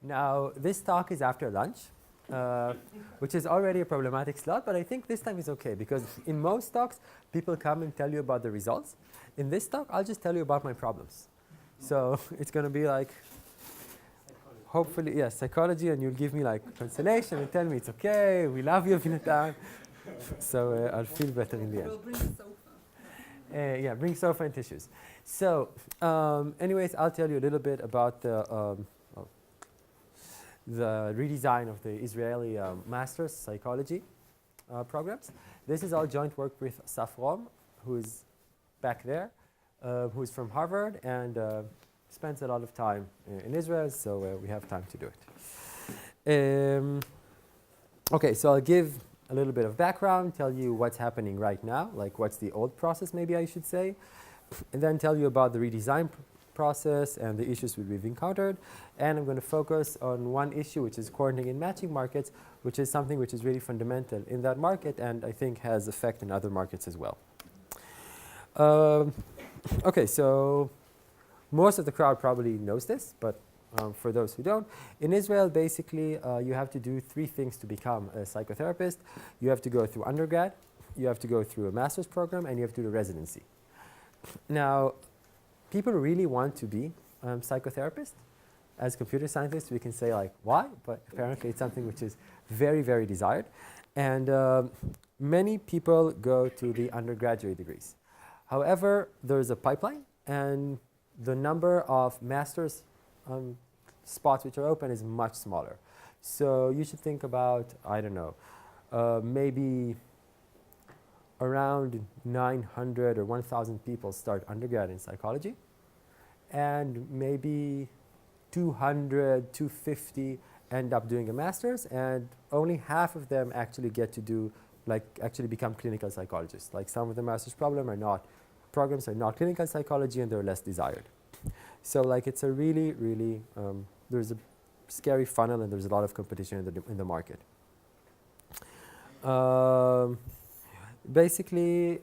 Now, this talk is after lunch, which is already a problematic slot, but I think this time is okay because in most talks, people come and tell you about the results. In this talk, I'll just tell you about my problems. So it's going to be like, hopefully, yes, psychology, and you'll give me like consolation and tell me it's okay, we love you, Avinatan. So I'll feel better in the end. We'll bring a sofa. Yeah, bring sofa and tissues. So, anyways, I'll tell you a little bit about the redesign of the Israeli master's psychology programs. This is all joint work with Safrom, who is back there, who is from Harvard and spends a lot of time in Israel, so we have time to do it. Okay, so I'll give a little bit of background, tell you what's happening right now, like what's the old process, maybe I should say, and then tell you about the redesign process and the issues we've encountered. And I'm going to focus on one issue, which is coordinating and matching markets, which is something which is really fundamental in that market and I think has effect in other markets as well. Okay, so most of the crowd probably knows this, but for those who don't, in Israel, basically, you have to do three things to become a psychotherapist. You have to go through undergrad, you have to go through a master's program, and you have to do a residency. Now, people really want to be psychotherapists. As computer scientists, we can say like, why? But apparently it's something which is very, very desired. And many people go to the undergraduate degrees. However, there's a pipeline, and the number of master's spots which are open is much smaller. So you should think about, I don't know, maybe around 900 or 1,000 people start undergrad in psychology, and maybe 200, 250 end up doing a master's, and only half of them actually get to do, like, actually become clinical psychologists. Like some of the master's programs are not clinical psychology, and they're less desired. So like it's a really, really, there's a scary funnel and there's a lot of competition in the market. Basically,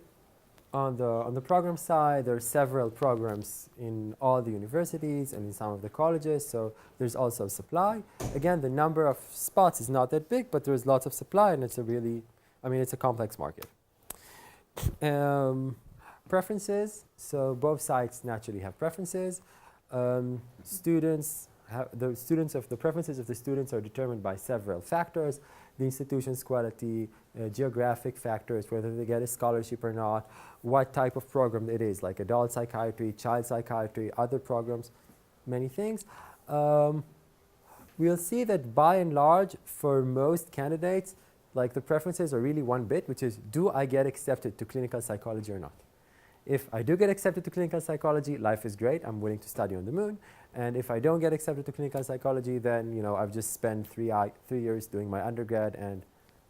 on the program side, there are several programs in all the universities and in some of the colleges, so there's also supply. Again, the number of spots is not that big, but there's lots of supply, and it's a really, it's a complex market. Preferences, so both sides naturally have preferences. The preferences of the students are determined by several factors: the institution's quality, geographic factors, whether they get a scholarship or not, what type of program it is, like adult psychiatry, child psychiatry, other programs, many things. We'll see that by and large, for most candidates, like the preferences are really one bit, which is, do I get accepted to clinical psychology or not? If I do get accepted to clinical psychology, life is great. I'm willing to study on the moon. And if I don't get accepted to clinical psychology, then I've just spent 3 years doing my undergrad, and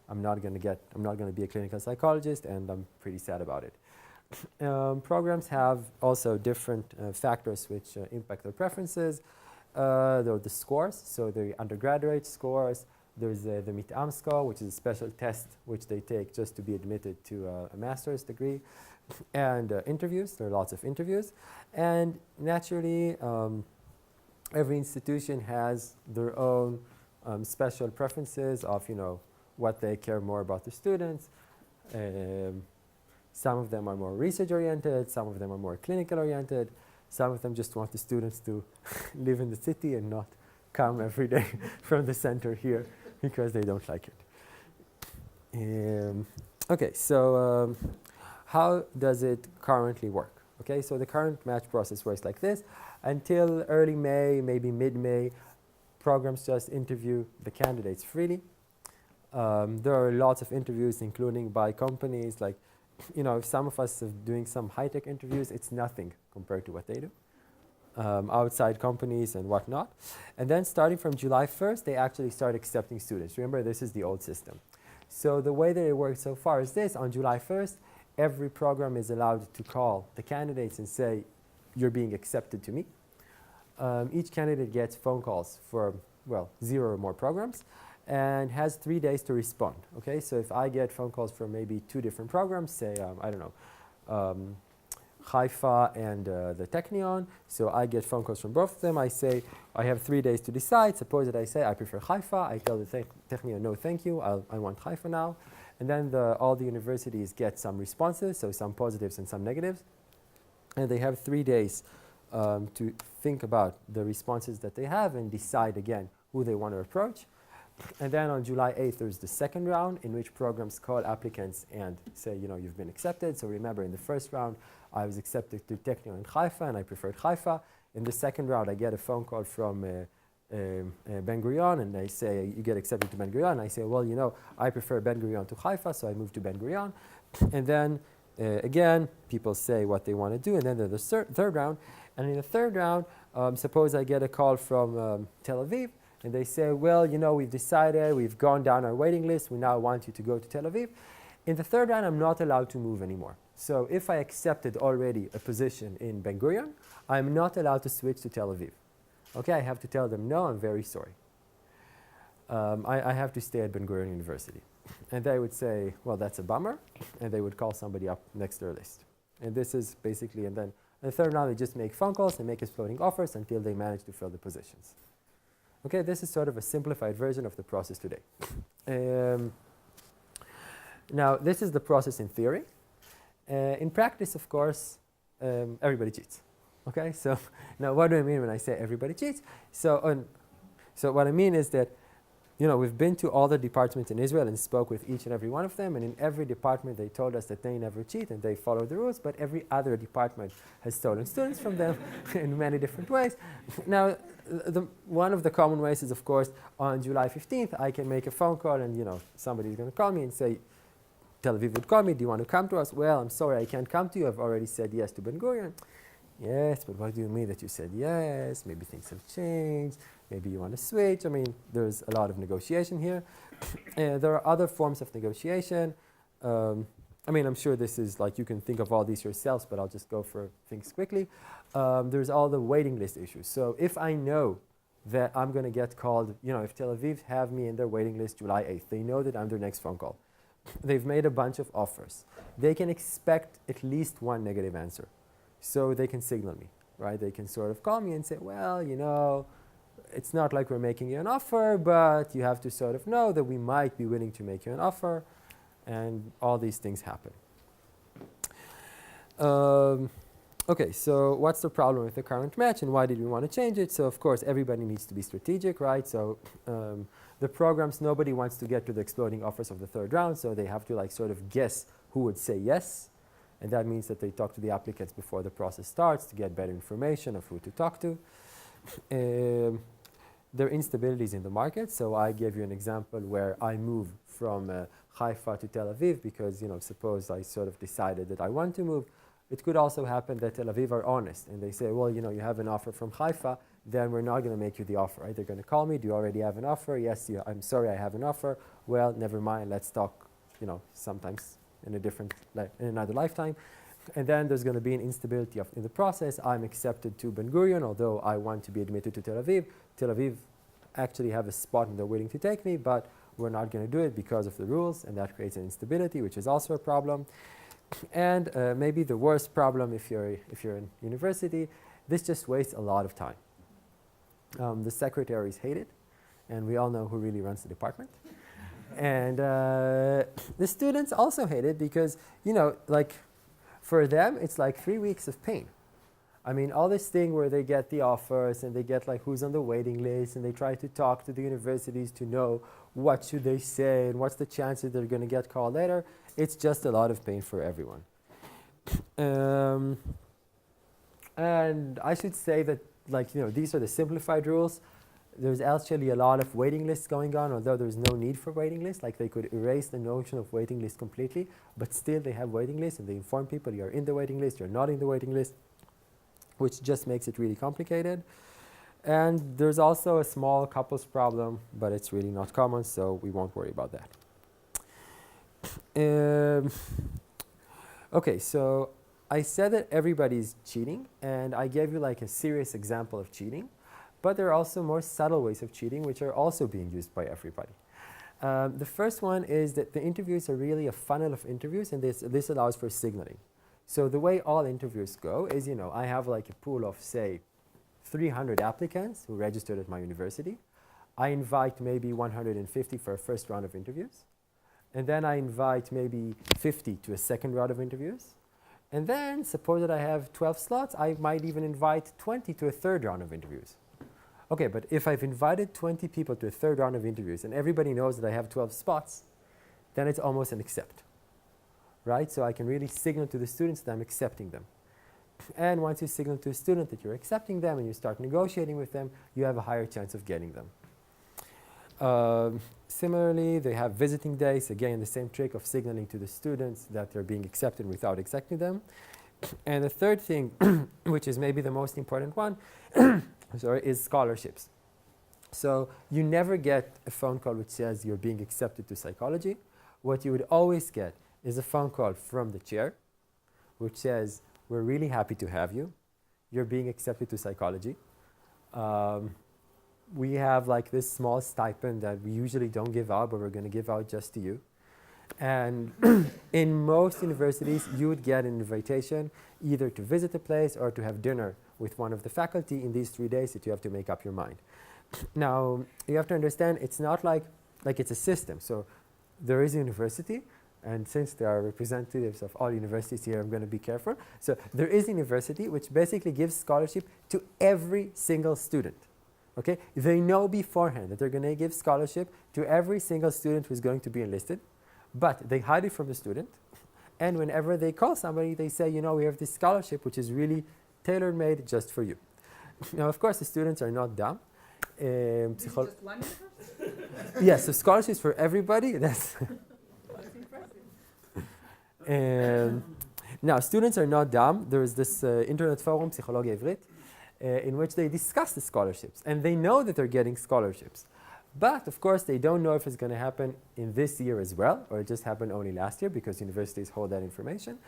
I'm not going to be a clinical psychologist, and I'm pretty sad about it. Programs have also different factors which impact their preferences. There are the scores, so the undergraduate scores. There's the Mitam score, which is a special test which they take just to be admitted to a master's degree. And interviews, there are lots of interviews. And naturally, every institution has their own special preferences of, what they care more about the students. Some of them are more research-oriented, some of them are more clinical-oriented, some of them just want the students to live in the city and not come every day from the center here because they don't like it. Okay, so how does it currently work? Okay, so the current match process works like this. Until early May, maybe mid-May, programs just interview the candidates freely. There are lots of interviews, including by companies. Like, if some of us are doing some high-tech interviews, it's nothing compared to what they do. Outside companies and whatnot. And then starting from July 1st, they actually start accepting students. Remember, this is the old system. So the way that it works so far is this. On July 1st, every program is allowed to call the candidates and say, you're being accepted to me. Each candidate gets phone calls for, 0 or more programs and has 3 days to respond. Okay, so if I get phone calls from maybe 2 different programs, say, I don't know, Haifa and the Technion. So I get phone calls from both of them. I say, I have 3 days to decide. Suppose that I say, I prefer Haifa. I tell the Technion, no, thank you. I want Haifa now. And then all the universities get some responses, so some positives and some negatives. And they have 3 days to think about the responses that they have and decide again who they want to approach. And then on July 8th, there's the second round in which programs call applicants and say, you've been accepted. So remember, in the first round, I was accepted to Technion and Haifa, and I preferred Haifa. In the second round, I get a phone call from Ben Gurion, and they say, you get accepted to Ben Gurion. And I say, well, I prefer Ben Gurion to Haifa, so I move to Ben Gurion. And then, again, people say what they want to do. And then there's the third round. And in the third round, suppose I get a call from Tel Aviv, and they say, well, we've decided, we've gone down our waiting list, we now want you to go to Tel Aviv. In the third round, I'm not allowed to move anymore. So if I accepted already a position in Ben Gurion, I'm not allowed to switch to Tel Aviv. Okay, I have to tell them, no, I'm very sorry. I have to stay at Ben Gurion University. And they would say, well, that's a bummer, and they would call somebody up next to their list. And this is basically, and then in the third round, they just make phone calls and make exploding offers until they manage to fill the positions. Okay, this is sort of a simplified version of the process today. Now, this is the process in theory. In practice, of course, everybody cheats. Okay, so now what do I mean when I say everybody cheats? So what I mean is that, we've been to all the departments in Israel and spoke with each and every one of them, and in every department they told us that they never cheat and they follow the rules, but every other department has stolen students from them in many different ways. Now, one of the common ways is, of course, on July 15th, I can make a phone call and, somebody's going to call me and say, Tel Aviv would call me, do you want to come to us? Well, I'm sorry, I can't come to you. I've already said yes to Ben Gurion. Yes, but what do you mean that you said yes? Maybe things have changed. Maybe you want to switch. I mean, there's a lot of negotiation here. There are other forms of negotiation. I'm sure this is like, you can think of all these yourselves, but I'll just go for things quickly. There's all the waiting list issues. So if I know that I'm going to get called, if Tel Aviv have me in their waiting list July 8th, they know that I'm their next phone call. They've made a bunch of offers. They can expect at least one negative answer. So they can signal me, right? They can sort of call me and say, well, it's not like we're making you an offer, but you have to sort of know that we might be willing to make you an offer. And all these things happen. Okay, so what's the problem with the current match and why did we want to change it? So of course, everybody needs to be strategic, right? So the programs, nobody wants to get to the exploding offers of the third round, so they have to sort of guess who would say yes. And that means that they talk to the applicants before the process starts to get better information of who to talk to. There are instabilities in the market. So I gave you an example where I move from Haifa to Tel Aviv because, suppose I sort of decided that I want to move. It could also happen that Tel Aviv are honest and they say, well, you have an offer from Haifa, then we're not going to make you the offer, right? They're going to call me. Do you already have an offer? Yes, I'm sorry, I have an offer. Well, never mind. Let's talk, sometimes in another lifetime. And then there's going to be an instability in the process. I'm accepted to Ben Gurion, although I want to be admitted to Tel Aviv. Tel Aviv actually have a spot and they're willing to take me, but we're not going to do it because of the rules, and that creates an instability, which is also a problem. And maybe the worst problem if you're in university, this just wastes a lot of time. The secretaries hate it, and we all know who really runs the department. And the students also hate it because, for them, it's like 3 weeks of pain. All this thing where they get the offers and they get who's on the waiting list and they try to talk to the universities to know what should they say and what's the chances they're going to get called later. It's just a lot of pain for everyone. And I should say that these are the simplified rules. There's actually a lot of waiting lists going on, although there's no need for waiting lists. They could erase the notion of waiting list completely, but still they have waiting lists and they inform people you're in the waiting list, you're not in the waiting list, which just makes it really complicated. And there's also a small couples problem, but it's really not common, so we won't worry about that. Okay, so I said that everybody's cheating, and I gave you a serious example of cheating. But there are also more subtle ways of cheating, which are also being used by everybody. The first one is that the interviews are really a funnel of interviews, and this allows for signaling. So the way all interviews go is, I have like a pool of, say, 300 applicants who registered at my university. I invite maybe 150 for a first round of interviews. And then I invite maybe 50 to a second round of interviews. And then, suppose that I have 12 slots, I might even invite 20 to a third round of interviews. Okay, but if I've invited 20 people to a third round of interviews and everybody knows that I have 12 spots, then it's almost an accept, right? So I can really signal to the students that I'm accepting them. And once you signal to a student that you're accepting them and you start negotiating with them, you have a higher chance of getting them. Similarly, they have visiting days. Again, the same trick of signaling to the students that they're being accepted without accepting them. And the third thing, which is maybe the most important one, is scholarships. So you never get a phone call which says you're being accepted to psychology. What you would always get is a phone call from the chair which says, we're really happy to have you. You're being accepted to psychology. We have like this small stipend that we usually don't give out, but we're going to give out just to you. And in most universities, you would get an invitation either to visit the place or to have dinner with one of the faculty in these 3 days that you have to make up your mind. Now, you have to understand, it's not like it's a system. So there is a university, and since there are representatives of all universities here, I'm going to be careful. So there is a university which basically gives scholarship to every single student. Okay? They know beforehand that they're going to give scholarship to every single student who's going to be enlisted, but they hide it from the student. And whenever they call somebody, they say, we have this scholarship which is really tailor-made just for you. Now, of course, the students are not dumb. Just one university? Yes, so scholarships for everybody. That's impressive. Now, students are not dumb. There is this internet forum, Psychologia Ivrit, in which they discuss the scholarships. And they know that they're getting scholarships. But, of course, they don't know if it's going to happen in this year as well, or it just happened only last year, because universities hold that information.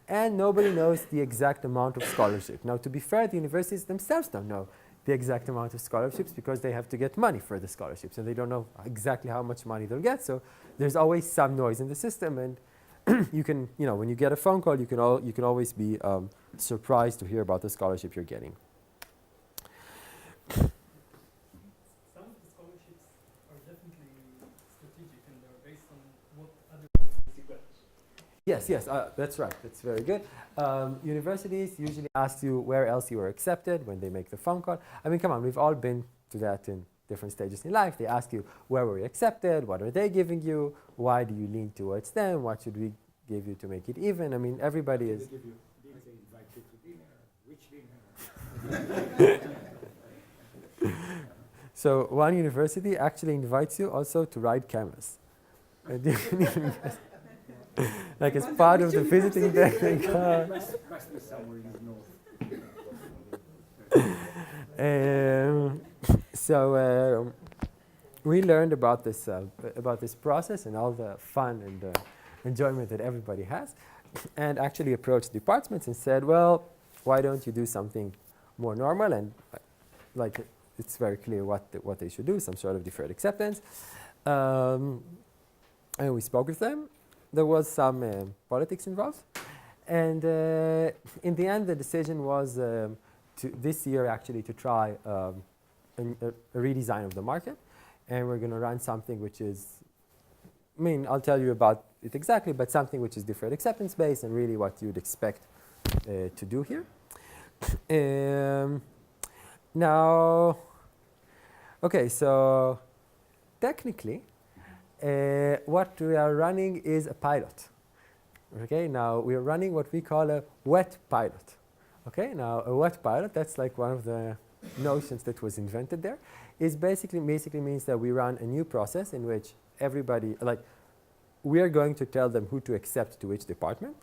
And nobody knows the exact amount of scholarship. Now, to be fair, the universities themselves don't know the exact amount of scholarships because they have to get money for the scholarships, and they don't know exactly how much money they'll get. So there's always some noise in the system, and you can, when you get a phone call, you can always be surprised to hear about the scholarship you're getting. Some of the scholarships are definitely strategic, and they're based on what other universities got. Yes, that's right. That's very good. Universities usually ask you where else you were accepted when they make the phone call. I mean, come on, we've all been to that in different stages in life. They ask you, where were you accepted? What are they giving you? Why do you lean towards them? What should we give you to make it even? I mean, everybody is... They give you, they invite you to dinner, which dinner? So one university actually invites you also to ride cameras. Like as part of the visiting day. Must be somewhere in north. So we learned about this process and all the fun and enjoyment that everybody has, and actually approached departments and said, well, why don't you do something more normal, and like it's very clear what they should do, some sort of deferred acceptance. And we spoke with them. There was some politics involved. And in the end, the decision was this year actually to try a redesign of the market. And we're going to run something which is, I'll tell you about it exactly, but something which is deferred acceptance based and really what you'd expect to do here. Now, okay, so technically, what we are running is a pilot. Okay, now we are running what we call a wet pilot. Okay, now a wet pilot, that's like one of the notions that was invented there, is basically means that we run a new process in which everybody, we are going to tell them who to accept to which department,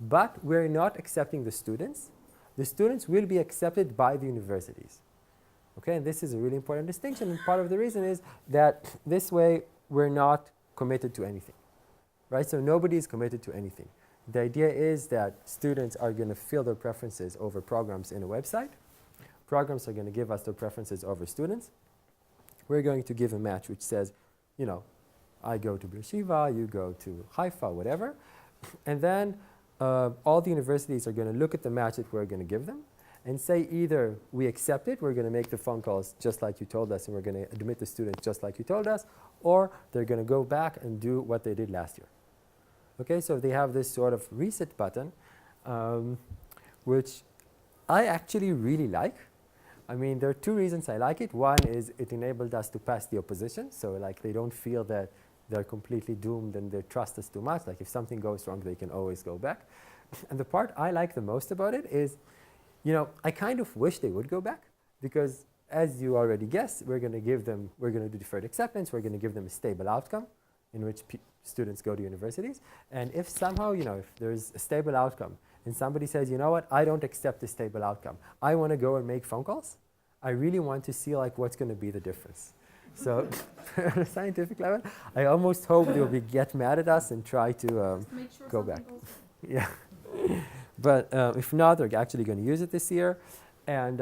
but we're not accepting the students. The students will be accepted by the universities. Okay, and this is a really important distinction, and part of the reason is that this way we're not committed to anything, right? So nobody is committed to anything. The idea is that students are going to fill their preferences over programs in a website. Programs are going to give us their preferences over students. We're going to give a match which says, I go to Beersheba, you go to Haifa, whatever. And then all the universities are going to look at the match that we're going to give them and say either we accept it, we're going to make the phone calls just like you told us and we're going to admit the student just like you told us, or they're going to go back and do what they did last year. Okay, so they have this sort of reset button, which I actually really like. I mean, there are two reasons I like it. One is it enabled us to pass the opposition, so like they don't feel that they're completely doomed and they trust us too much. Like if something goes wrong, they can always go back. And the part I like the most about it is, you know, I kind of wish they would go back because, as you already guessed, we're going to give them, we're going to do deferred acceptance, we're going to give them a stable outcome in which students go to universities. And if somehow, you know, if there's a stable outcome and somebody says, you know what, I don't accept the stable outcome, I want to go and make phone calls, I really want to see like what's going to be the difference. So on a scientific level, I almost hope they'll get mad at us and try to Make sure go something back. goes wrong. Yeah. But if not, they're actually going to use it this year. And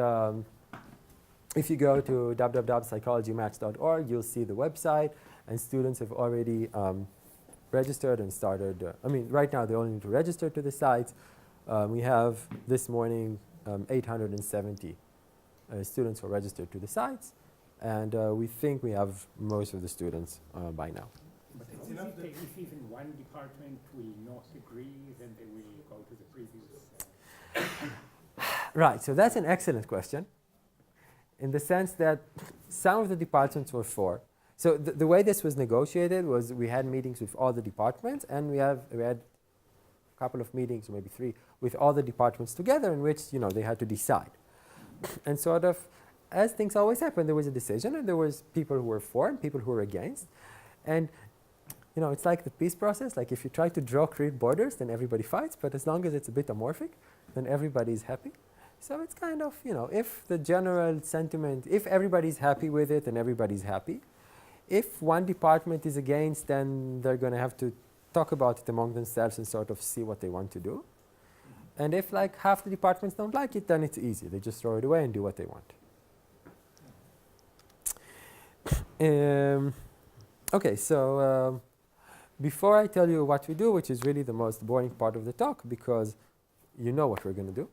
if you go to www.psychologymatch.org, you'll see the website. And students have already registered and started. I mean, right now they only need to register to the site. We have this morning 870 students who are registered to the sites. And we think we have most of the students by now. But if even one department will not agree, then they will go to the previous. Right, so that's an excellent question in the sense that some of the departments were for. So the way this was negotiated was we had meetings with all the departments and we had a couple of meetings, or maybe 3, with all the departments together in which, you know, they had to decide. And sort of, as things always happen, there was a decision and there was people who were for and people who were against. And you know, it's like the peace process. Like if you try to draw clear borders, then everybody fights. But as long as it's a bit amorphic, then everybody's happy. So it's kind of, you know, if the general sentiment, if everybody's happy with it, then everybody's happy. If one department is against, then they're going to have to talk about it among themselves and sort of see what they want to do. And if like half the departments don't like it, then it's easy. They just throw it away and do what they want. Okay, so before I tell you what we do, which is really the most boring part of the talk because you know what we're going to do,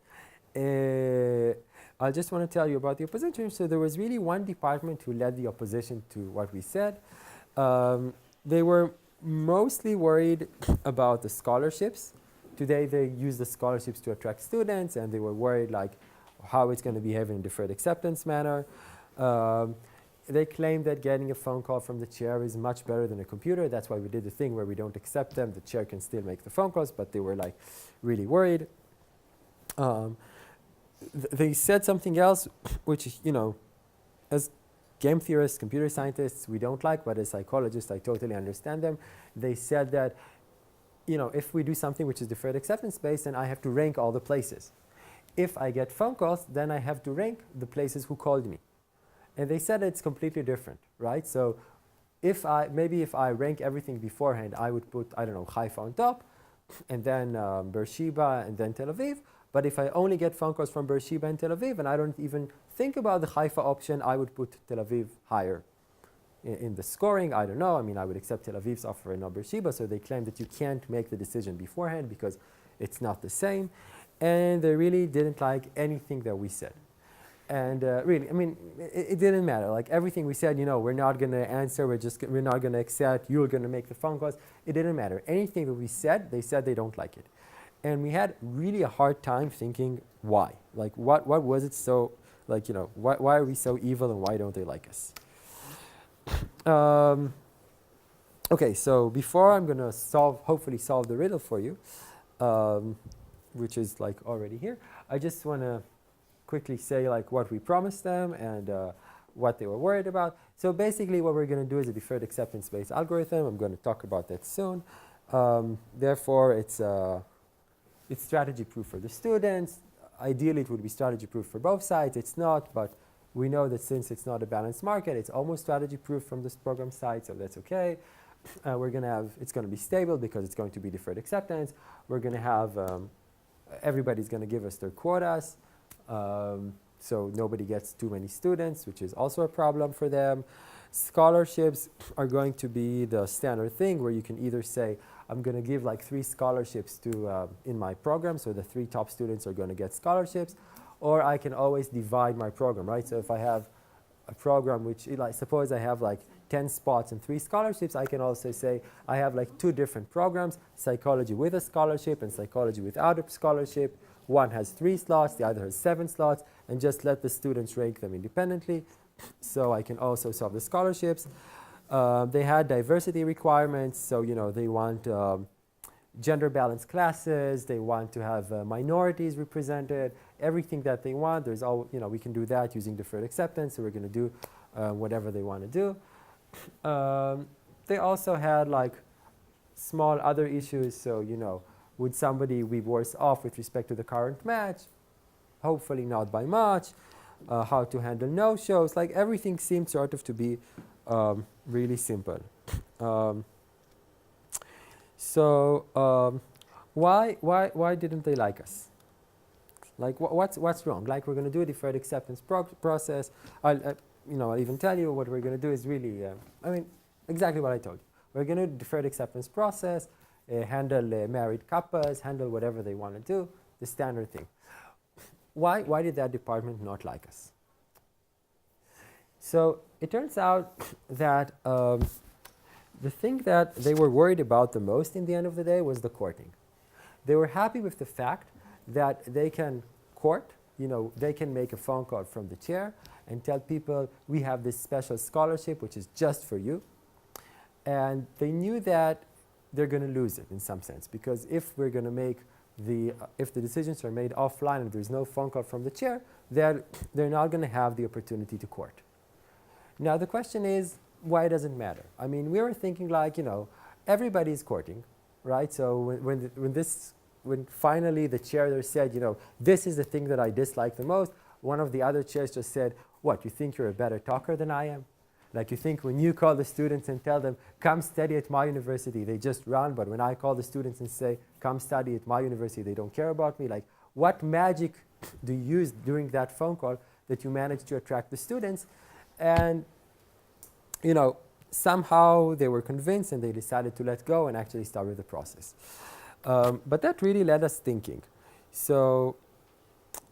I just want to tell you about the opposition. So there was really one department who led the opposition to what we said. They were mostly worried about the scholarships. Today they use the scholarships to attract students and they were worried like how it's going to behave in a deferred acceptance manner. They claim that getting a phone call from the chair is much better than a computer. That's why we did the thing where we don't accept them. The chair can still make the phone calls, but they were like really worried. They said something else, which, you know, as game theorists, computer scientists, we don't like, but as psychologists, I totally understand them. They said that, you know, if we do something which is deferred acceptance based, then I have to rank all the places. If I get phone calls, then I have to rank the places who called me. And they said it's completely different, right? So if I rank everything beforehand, I would put, I don't know, Haifa on top, and then Beersheba, and then Tel Aviv. But if I only get phone calls from Beersheba and Tel Aviv, and I don't even think about the Haifa option, I would put Tel Aviv higher in the scoring. I don't know. I mean, I would accept Tel Aviv's offer and not Beersheba. So they claim that you can't make the decision beforehand because it's not the same. And they really didn't like anything that we said. And really, I mean, it didn't matter. Like everything we said, you know, we're not going to answer. We're not going to accept. You're going to make the phone calls. It didn't matter. Anything that we said, they said they don't like it. And we had really a hard time thinking why. Like, what was it so, like, you know, why are we so evil and why don't they like us? Okay, so before I'm going to hopefully solve the riddle for you, which is like already here, I just want to quickly say like what we promised them and what they were worried about. So basically what we're going to do is a deferred acceptance-based algorithm. I'm going to talk about that soon. Therefore, it's strategy proof for the students. Ideally, it would be strategy proof for both sides. It's not, but we know that since it's not a balanced market, it's almost strategy proof from this program side, so that's okay. We're going to have, it's going to be stable because it's going to be deferred acceptance. We're going to have, everybody's going to give us their quotas. So nobody gets too many students, which is also a problem for them. Scholarships are going to be the standard thing where you can either say, I'm going to give like 3 scholarships to in my program, so the 3 top students are going to get scholarships. Or I can always divide my program, right? So if I have a program which, like, suppose I have like 10 spots and 3 scholarships, I can also say I have like 2 different programs, psychology with a scholarship and psychology without a scholarship. One has 3 slots, the other has 7 slots, and just let the students rank them independently. So I can also solve the scholarships. They had diversity requirements, so they want gender balanced classes, they want to have minorities represented, everything that they want. There's all, we can do that using deferred acceptance, so we're going to do whatever they want to do. They also had like small other issues, so would somebody be worse off with respect to the current match? Hopefully not by much. How to handle no-shows, like everything seemed sort of to be really simple. Why didn't they like us? Like what's wrong? Like we're going to do a deferred acceptance process. I'll even tell you what we're going to do is really, exactly what I told you. We're going to do deferred acceptance process, handle married couples, handle whatever they want to do, the standard thing. Why did that department not like us? So it turns out that the thing that they were worried about the most in the end of the day was the courting. They were happy with the fact that they can court, they can make a phone call from the chair and tell people, we have this special scholarship which is just for you. And they knew that they're going to lose it in some sense, because if we're going to make if the decisions are made offline and there's no phone call from the chair, they're not going to have the opportunity to court. Now the question is, why does it matter? We were thinking like, everybody's courting, right? So when finally the chair there said, this is the thing that I dislike the most, one of the other chairs just said, what, you think you're a better talker than I am? Like you think when you call the students and tell them, come study at my university, they just run, but when I call the students and say, come study at my university, they don't care about me. Like what magic do you use during that phone call that you manage to attract the students? And somehow they were convinced and they decided to let go and actually start with the process. But that really led us thinking. So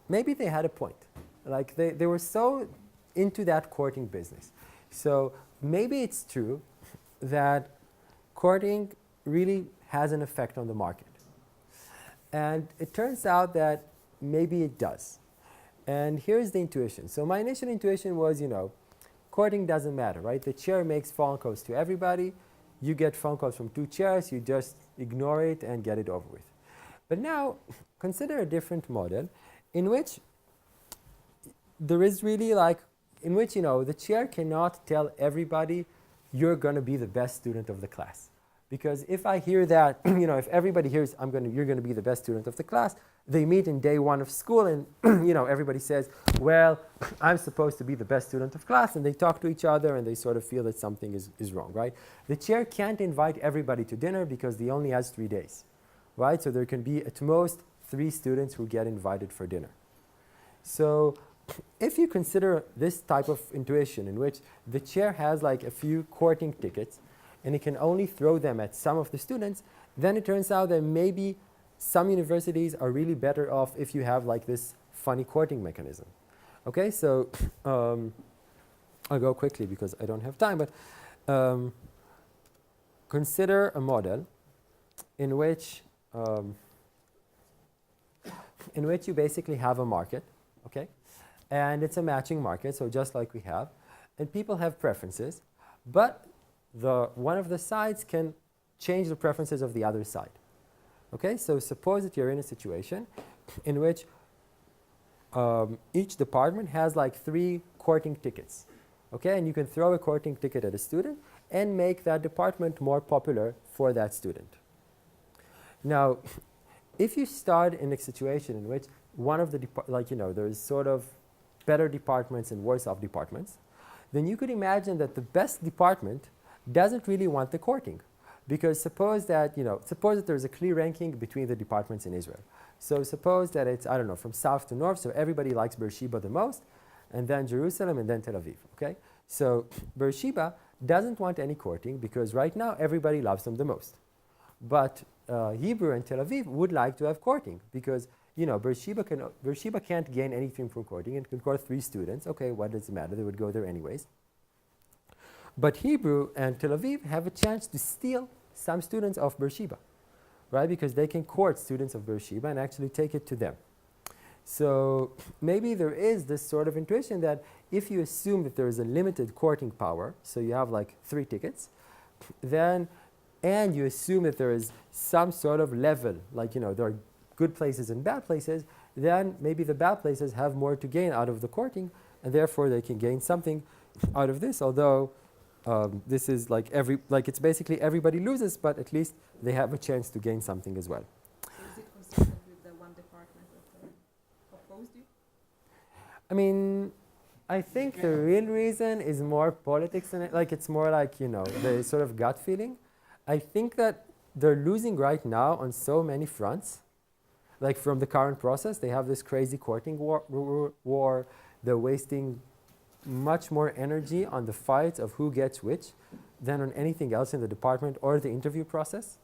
maybe they had a point. Like they were so into that courting business. So maybe it's true that courting really has an effect on the market. And it turns out that maybe it does. And here's the intuition. So my initial intuition was, courting doesn't matter, right? The chair makes phone calls to everybody. You get phone calls from 2 chairs. You just ignore it and get it over with. But now consider a different model in which there is really the chair cannot tell everybody you're going to be the best student of the class. Because if I hear that, if everybody hears you're going to be the best student of the class, they meet in day 1 of school and, everybody says, well, I'm supposed to be the best student of class, and they talk to each other and they sort of feel that something is wrong, right? The chair can't invite everybody to dinner because he only has 3 days, right? So there can be at most 3 students who get invited for dinner. So if you consider this type of intuition in which the chair has like a few courting tickets and it can only throw them at some of the students, then it turns out that maybe some universities are really better off if you have like this funny courting mechanism. Okay, so I'll go quickly because I don't have time, but consider a model in which you basically have a market, okay? And it's a matching market, so just like we have. And people have preferences, but one of the sides can change the preferences of the other side. Okay, so suppose that you're in a situation in which each department has like 3 courting tickets. Okay, and you can throw a courting ticket at a student and make that department more popular for that student. Now, if you start in a situation in which one of the, there's sort of better departments and worse off departments, then you could imagine that the best department doesn't really want the courting. Because suppose that there's a clear ranking between the departments in Israel. So suppose that it's, from south to north, so everybody likes Beersheba the most, and then Jerusalem, and then Tel Aviv, okay? So Beersheba doesn't want any courting because right now everybody loves them the most. But Hebrew and Tel Aviv would like to have courting because Beersheba can't gain anything from courting. It can court 3 students. Okay, what does it matter? They would go there anyways. But Hebrew and Tel Aviv have a chance to steal some students of Beersheba, right? Because they can court students of Beersheba and actually take it to them. So maybe there is this sort of intuition that if you assume that there is a limited courting power, so you have like 3 tickets, then, and you assume that there is some sort of level, like, there are good places and bad places, then maybe the bad places have more to gain out of the courting, and therefore they can gain something out of this, although this is like it's basically everybody loses, but at least they have a chance to gain something as well. So is it consistent with the one department that opposed you? I mean, I think the real reason is more politics than it's more like, the sort of gut feeling. I think that they're losing right now on so many fronts. Like from the current process, they have this crazy courting war. They're wasting much more energy on the fight of who gets which than on anything else in the department or the interview process.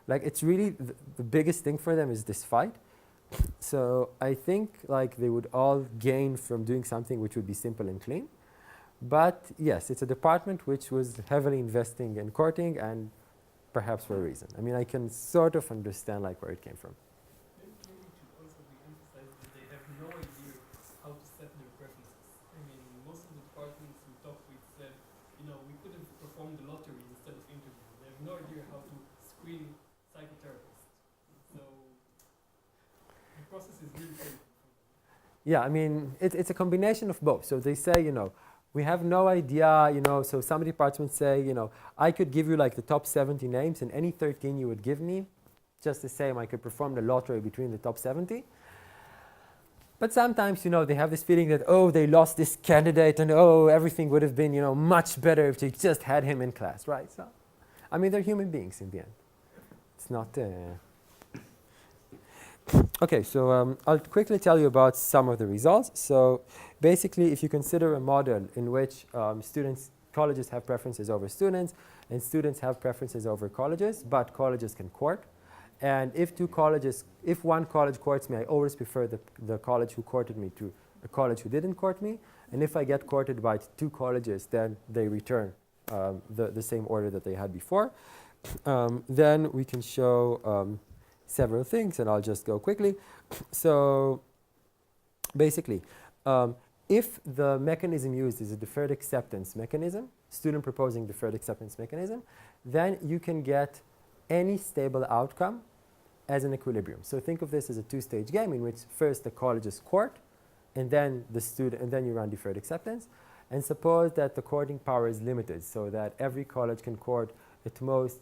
Like it's really the biggest thing for them is this fight. So I think like they would all gain from doing something which would be simple and clean. But yes, it's a department which was heavily investing in courting and perhaps for a reason. I mean, I can sort of understand like where it came from. Maybe it should also be emphasized that they have no idea how to set their preferences. I mean, most of the departments we talked with said, we could have performed the lottery instead of interview. They have no idea how to screen psychotherapists. So the process is really painful. Yeah, I mean, it's a combination of both. So they say, we have no idea, so some departments say, I could give you like the top 70 names and any 13 you would give me, just the same, I could perform the lottery between the top 70. But sometimes, they have this feeling that, they lost this candidate and, everything would have been, much better if they just had him in class, right? So, I mean, they're human beings in the end. It's not... Okay, so I'll quickly tell you about some of the results. So basically, if you consider a model in which colleges have preferences over students, and students have preferences over colleges, but colleges can court. And if one college courts me, I always prefer the college who courted me to a college who didn't court me. And if I get courted by 2 colleges, then they return the same order that they had before. Then we can show several things, and I'll just go quickly. So basically, if the mechanism used is a deferred acceptance mechanism, student proposing deferred acceptance mechanism, then you can get any stable outcome as an equilibrium. So think of this as a 2-stage game in which first the colleges court, and then you run deferred acceptance. And suppose that the courting power is limited, so that every college can court at most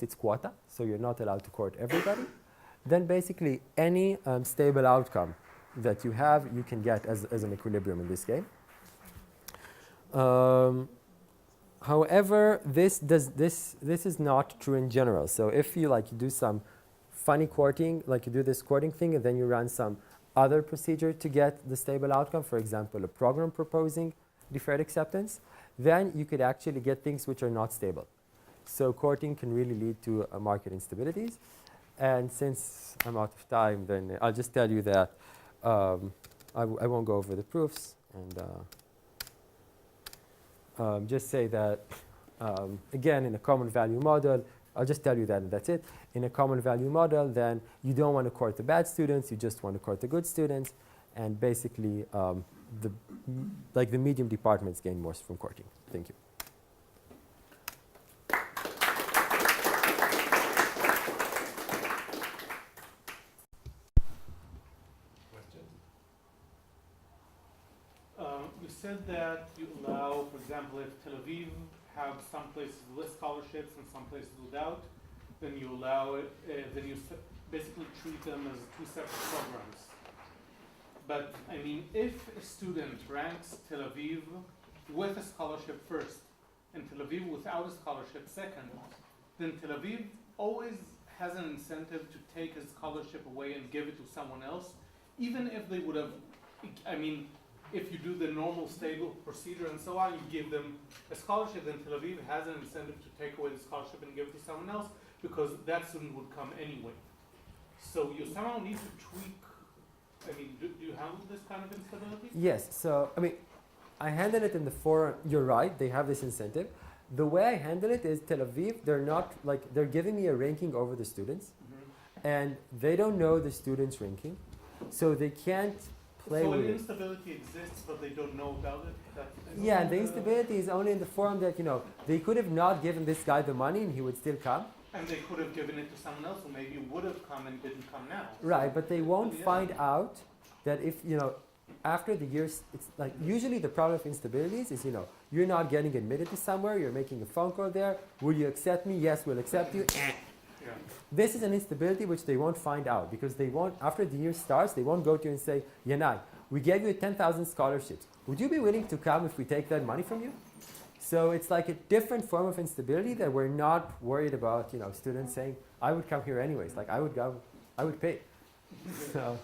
its quota, so you're not allowed to court everybody. Then basically any stable outcome that you have, you can get as an equilibrium in this game. However, this is not true in general. So if you do some funny courting, like you do this courting thing, and then you run some other procedure to get the stable outcome, for example, a program proposing deferred acceptance, then you could actually get things which are not stable. So courting can really lead to market instabilities. And since I'm out of time, then I'll just tell you that I won't go over the proofs, and just say that, again, in a common value model, I'll just tell you that, and that's it. In a common value model, then you don't want to court the bad students, you just want to court the good students, and basically the medium departments gain more from courting. Thank you. You said that you allow, for example, if Tel Aviv have some places with scholarships and some places without, then you allow it, then you basically treat them as 2 separate programs. But I mean, if a student ranks Tel Aviv with a scholarship first and Tel Aviv without a scholarship second, then Tel Aviv always has an incentive to take his scholarship away and give it to someone else, even if they would have, I mean, if you do the normal stable procedure and so on, you give them a scholarship, then Tel Aviv has an incentive to take away the scholarship and give it to someone else, because that student would come anyway. So you somehow need to tweak. I mean, do you handle this kind of instability? Yes. So I mean, I handle it in the forum. You're right. They have this incentive. The way I handle it is Tel Aviv. They're not like they're giving me a ranking over the students, and they don't know the students' ranking, so they can't play so with an it. instability exists, but they don't know about it. Yeah, and the instability is only in the form that they could have not given this guy the money and he would still come. And they could have given it to someone else who maybe would have come and didn't come now. Right, but they won't Yeah. find out that if after the years, it's like usually the problem of instabilities is you're not getting admitted to somewhere, you're making a phone call there. Will you accept me? Yes, we'll accept you. Yeah. This is an instability which they won't find out because they won't, after the year starts, they won't go to you and say, Yanai, we gave you 10,000 scholarships. Would you be willing to come if we take that money from you? So it's like a different form of instability that we're not worried about, students saying, I would come here anyways. Like I would go, I would pay. So